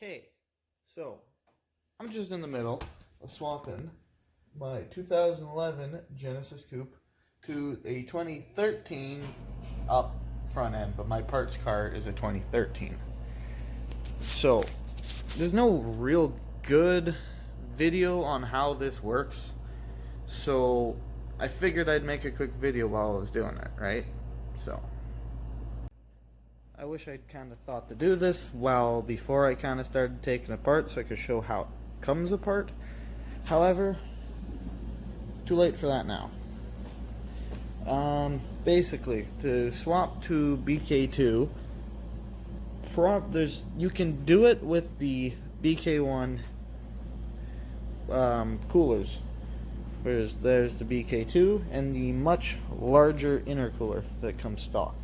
Okay, so I'm just in the middle of swapping my 2011 Genesis Coupe to a 2013 up front end, but my parts car is a 2013. So there's no real good video on how this works, so I figured I'd make a quick video while I was doing it, right? So I wish I'd kind of thought to do this before I kind of started taking it apart so I could show how it comes apart. However, too late for that now. Basically, to swap to bk2, you can do it with the bk1 coolers. Whereas there's the bk2 and the much larger intercooler that comes stock.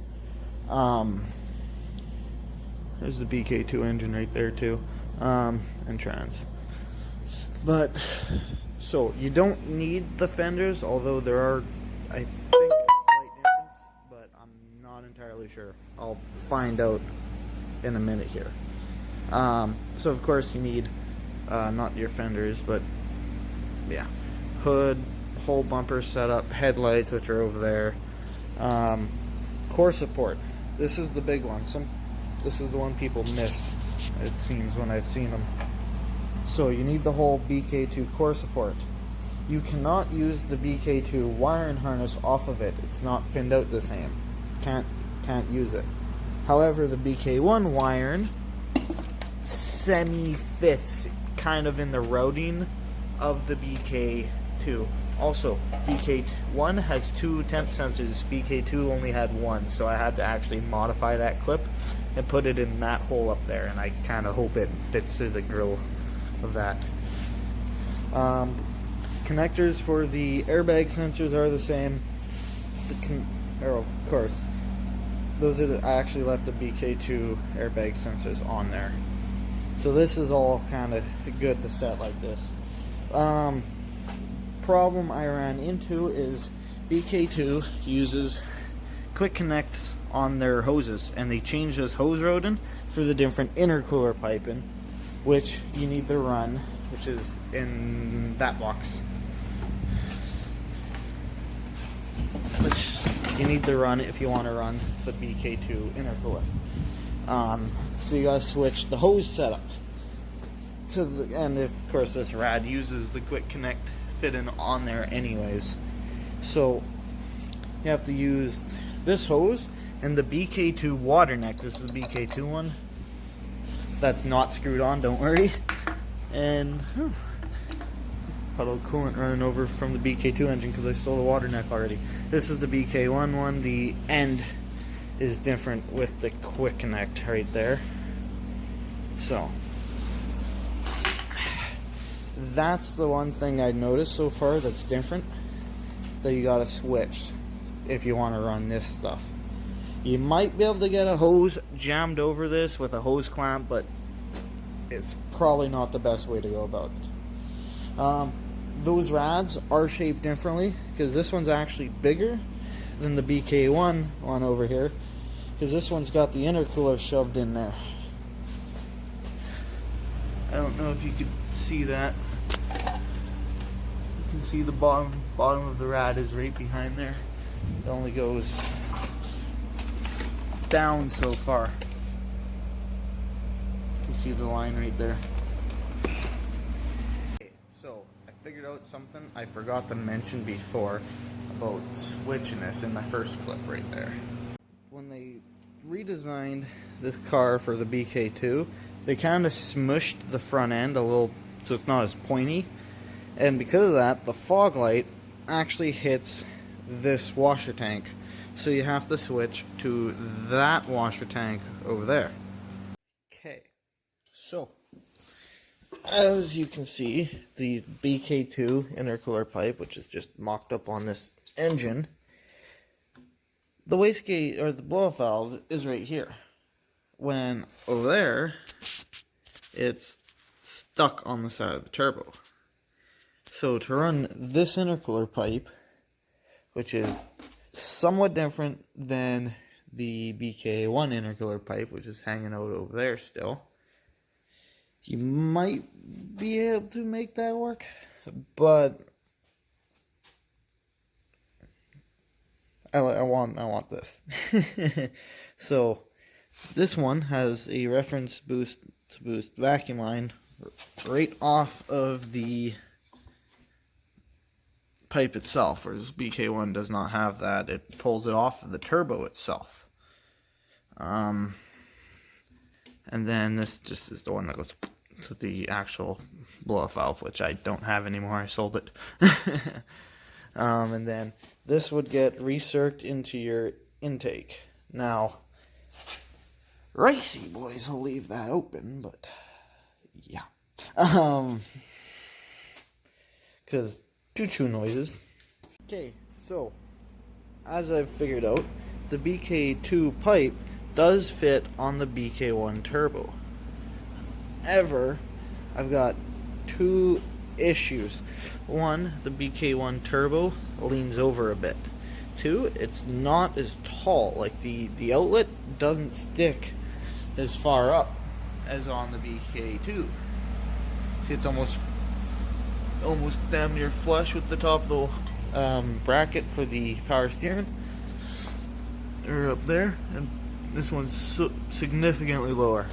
There's the bk2 engine right there too, and trans. But so you don't need the fenders, although there are, I think, a slight difference, but I'm not entirely sure. I'll find out in a minute here. So of course you need not your fenders, but yeah, hood, whole bumper setup, headlights, which are over there, core support. This is the big one. This is the one people miss, it seems, when I've seen them. So you need the whole bk2 core support. You cannot use the bk2 wiring harness off of it. It's not pinned out the same. Can't use it. However, the bk1 wiring semi-fits kind of in the routing of the bk2. Also, bk1 has 2 temp sensors, bk2 only had 1, so I had to actually modify that clip and put it in that hole up there, and I kind of hope it fits through the grill of that. Connectors for the airbag sensors are the same. Of course, those are I actually left the bk2 airbag sensors on there. So this is all kind of good to set like this. Problem I ran into is bk2 uses quick connects on their hoses, and they change this hose routing for the different intercooler piping, which you need to run, which is in that box, which you need to run if you want to run the bk2 intercooler. So you gotta switch the hose setup to and of course this rad uses the quick connect fitting on there anyways, so you have to use this hose and the bk2 water neck. This is the bk2 one that's not screwed on, don't worry. And puddle of coolant running over from the bk2 engine because I stole the water neck already. This is the bk1 one. The end is different with the quick connect right there. So that's the one thing I noticed so far that's different, that you gotta switch if you want to run this stuff. You might be able to get a hose jammed over this with a hose clamp, but it's probably not the best way to go about it. Those rads are shaped differently because this one's actually bigger than the bk1 one over here, because this one's got the intercooler shoved in there. I don't know if you could see that. You can see the bottom of the rad is right behind there. It only goes down so far. You see the line right there. Okay, so I figured out something I forgot to mention before about switching this in my first clip right there. When they redesigned the car for the bk2, they kind of smushed the front end a little so it's not as pointy, and because of that the fog light actually hits this washer tank, so you have to switch to that washer tank over there. Okay, so as you can see, the bk2 intercooler pipe, which is just mocked up on this engine, the wastegate or the blow-off valve is right here, when over there it's stuck on the side of the turbo. So to run this intercooler pipe, which is somewhat different than the bk1 intercooler pipe, which is hanging out over there still, you might be able to make that work, but I want this. So this one has a reference boost vacuum line right off of the pipe itself, whereas bk1 does not have that. It pulls it off of the turbo itself. And then this just is the one that goes to the actual blow-off valve, which I don't have anymore. I sold it. And then this would get recirced into your intake. Now, Ricey boys will leave that open, but yeah. Because choo-choo noises. Okay, so as I've figured out, the bk2 pipe does fit on the bk1 turbo. However, I've got two issues. One, the bk1 turbo leans over a bit. Two, it's not as tall. Like the outlet doesn't stick as far up as on the bk2. See, it's almost damn near flush with the top of the bracket for the power steering, or up there, and this one's significantly lower.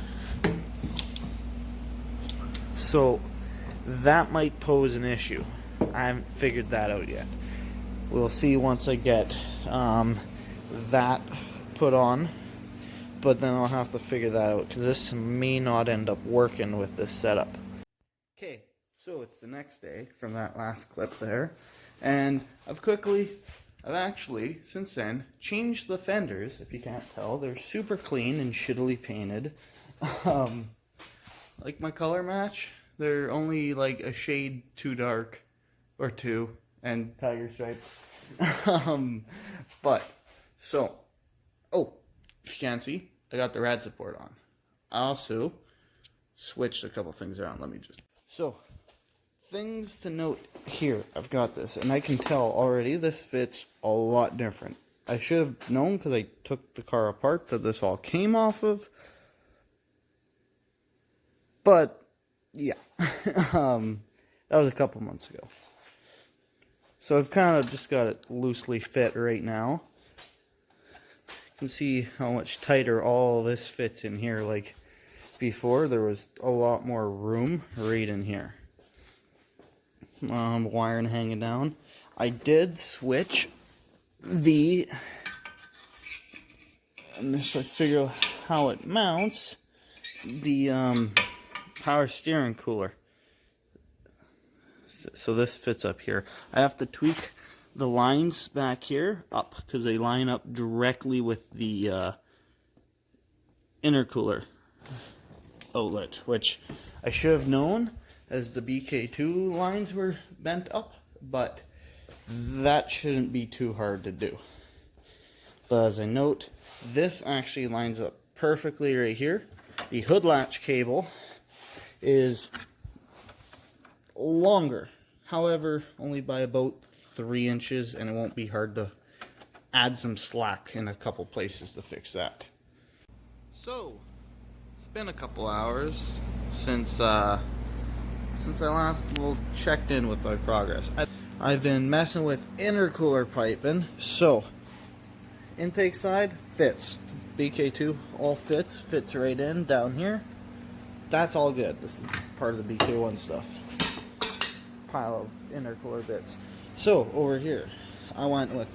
So that might pose an issue. I haven't figured that out yet. We'll see once I get that put on, but then I'll have to figure that out, because this may not end up working with this setup. Okay, so it's the next day from that last clip there, and I've actually, since then, changed the fenders. If you can't tell, they're super clean and shittily painted. Like my color match, they're only like a shade too dark, or two, and tiger stripes. But, so, oh, if you can't see, I got the rad support on. I also switched a couple things around. Let me just... So, things to note here. I've got this, and I can tell already this fits a lot different. I should have known, because I took the car apart, that this all came off of. But, yeah. That was a couple months ago. So I've kind of just got it loosely fit right now. You can see how much tighter all this fits in here. Like before, there was a lot more room right in here. Wiring hanging down. I did switch the, unless I figure out how it mounts, the power steering cooler. So this fits up here. I have to tweak the lines back here up, because they line up directly with the intercooler outlet, which I should have known as the bk2 lines were bent up, but that shouldn't be too hard to do. But as I note, this actually lines up perfectly right here. The hood latch cable is longer, however, only by about 3 inches, and it won't be hard to add some slack in a couple places to fix that. So, it's been a couple hours since I last checked in with my progress. I've been messing with intercooler piping. So, intake side fits. bk2 all fits right in down here. That's all good. This is part of the bk1 stuff. Pile of intercooler bits. So over here, I went with,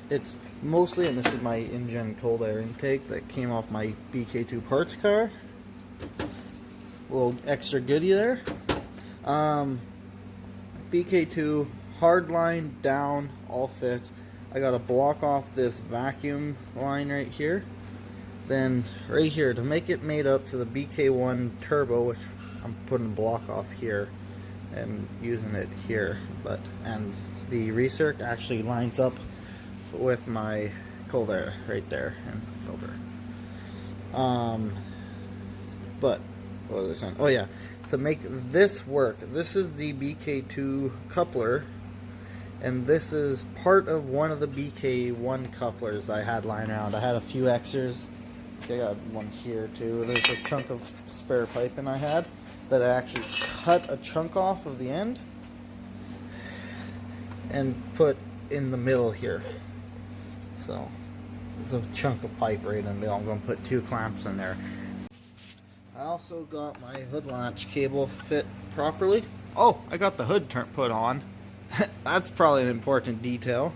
it's mostly, and this is my InGen cold air intake that came off my bk2 parts car. A little extra goodie there. bk2 hard line down, all fits. I got to block off this vacuum line right here. Then right here, to make it made up to the bk1 turbo, which I'm putting a block off here and using it here, and the recirc actually lines up with my cold air right there and filter. But what was I saying? Oh yeah, to make this work, this is the bk2 coupler, and this is part of one of the bk1 couplers I had lying around. I had a few extras. See, I got one here too. There's a chunk of spare piping I had. that I actually cut a chunk off of the end and put in the middle here. So there's a chunk of pipe right in the middle. I'm going to put 2 clamps in there. I also got my hood latch cable fit properly. Oh, I got the hood put on. That's probably an important detail.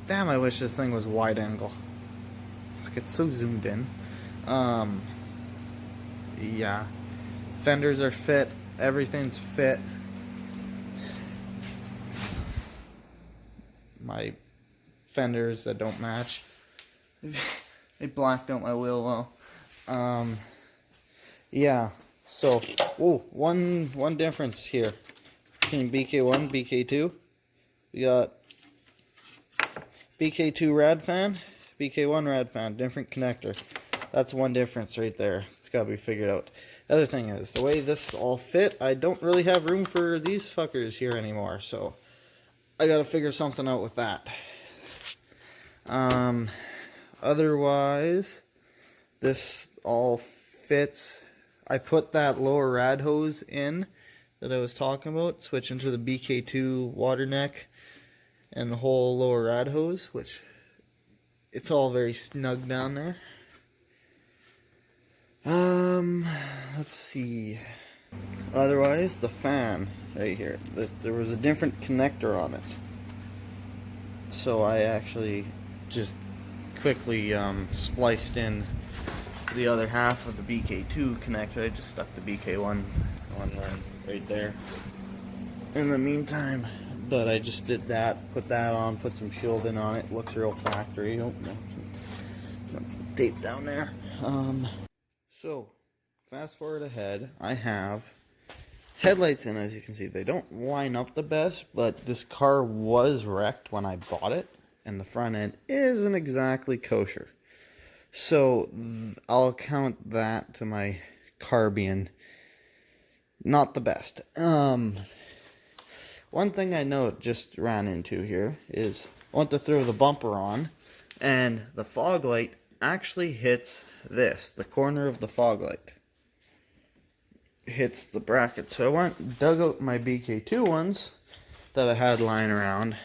Damn, I wish this thing was wide angle. Fuck, it's so zoomed in. Yeah. Fenders are fit. Everything's fit. My fenders that don't match. They blacked out my wheel well. Yeah. So, one difference here between bk1, bk2. We got bk2 rad fan, bk1 rad fan, different connector. That's one difference right there. It's got to be figured out. The other thing is, the way this all fit, I don't really have room for these fuckers here anymore, so I got to figure something out with that. Otherwise, this all fits. I put that lower rad hose in that I was talking about, switch into the bk2 water neck and the whole lower rad hose, which it's all very snug down there. Let's see. Otherwise, the fan right here, there was a different connector on it. So I actually just quickly spliced in the other half of the bk2 connector. I just stuck the bk1 on right there. In the meantime, but I just did that, put that on, put some shielding on it. Looks real factory. Oh, no, some tape down there. So fast forward ahead, I have headlights in. As you can see, they don't line up the best, but this car was wrecked when I bought it, and the front end isn't exactly kosher. So I'll count that to my car being not the best. One thing I just ran into here is I went to throw the bumper on, and the fog light actually hits the corner of the fog light. Hits the bracket. So I went and dug out my bk2 ones that I had lying around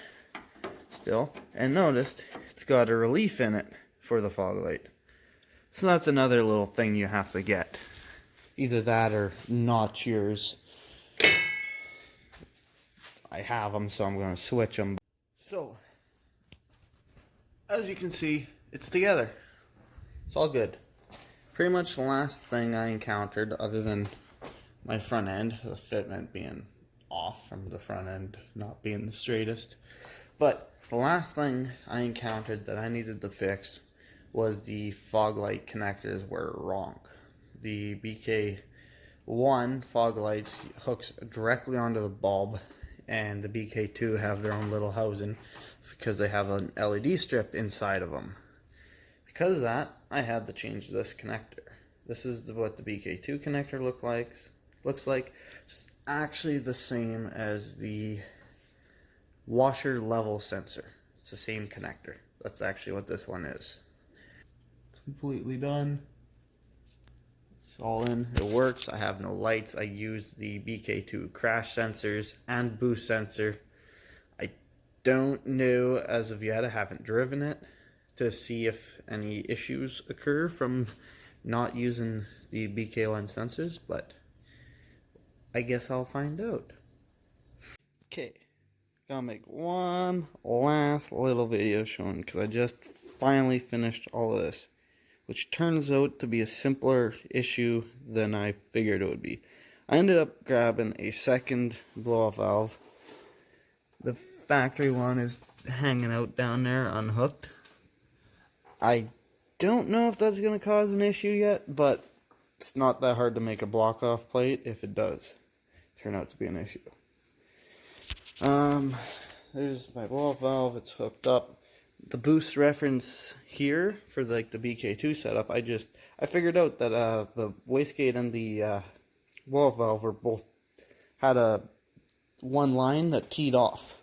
still, and noticed it's got a relief in it for the fog light. So that's another little thing you have to get. Either that or not yours. I have them, so I'm going to switch them. So, as you can see, it's together. It's all good. Pretty much the last thing I encountered, other than my front end, the fitment being off from the front end not being the straightest. But the last thing I encountered that I needed to fix was the Foglight connectors were wrong. The bk1 fog lights hooks directly onto the bulb, and the bk2 have their own little housing because they have an LED strip inside of them. Because of that, I had to change this connector. This is what the bk2 connector looks like. It's actually the same as the washer level sensor. It's the same connector. That's actually what this one is. Completely done. It's all in. It works. I have no lights. I use the bk2 crash sensors and boost sensor. I don't know as of yet. I haven't driven it to see if any issues occur from not using the bk1 sensors, but I guess I'll find out. Okay, gotta make one last little video showing, because I just finally finished all of this, which turns out to be a simpler issue than I figured it would be. I ended up grabbing a second blow-off valve. The factory one is hanging out down there unhooked. I don't know if that's going to cause an issue yet, but it's not that hard to make a block-off plate if it does turn out to be an issue. There's my blow-off valve. It's hooked up. The boost reference here for the bk2 setup, I figured out that the wastegate and the blow-off valve were both had one line that teed off.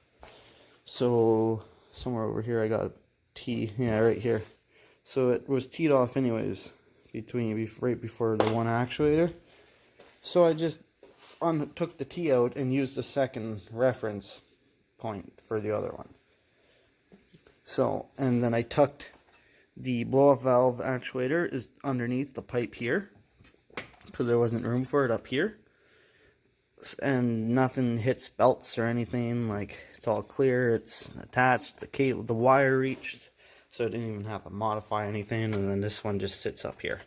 So somewhere over here I got a T, yeah, right here. So it was teed off anyways right before the one actuator. So I just took the T out and used the second reference point for the other one. So, and then I tucked the blow-off valve actuator is underneath the pipe here, because there wasn't room for it up here. And nothing hits belts or anything, like it's all clear, it's attached, the cable, the wire reached, so I didn't even have to modify anything. And then this one just sits up here.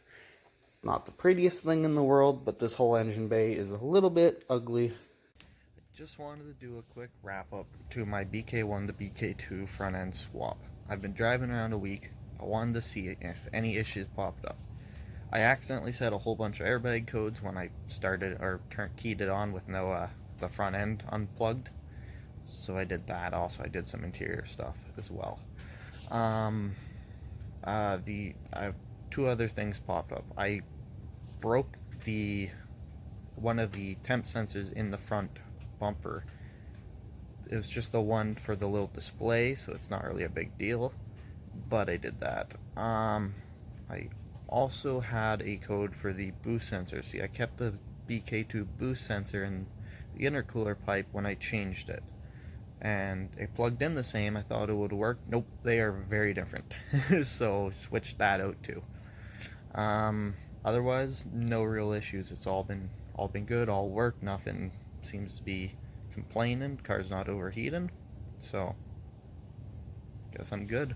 It's not the prettiest thing in the world, but this whole engine bay is a little bit ugly. I just wanted to do a quick wrap up to my bk1 to bk2 front end swap. I've been driving around a week. I wanted to see if any issues popped up. I accidentally set a whole bunch of airbag codes when I started or keyed it on with no the front end unplugged. So I did that. Also, I did some interior stuff as well. I have two other things popped up. I broke one of the temp sensors in the front bumper. It's just the one for the little display, so it's not really a big deal. But I did that. I also had a code for the boost sensor. See, I kept the bk2 boost sensor in the intercooler pipe when I changed it, and it plugged in the same. I thought it would work. Nope, they are very different. So switched that out too. Otherwise, no real issues. It's all been good, all work. Nothing seems to be complaining. Car's not overheating, so guess I'm good.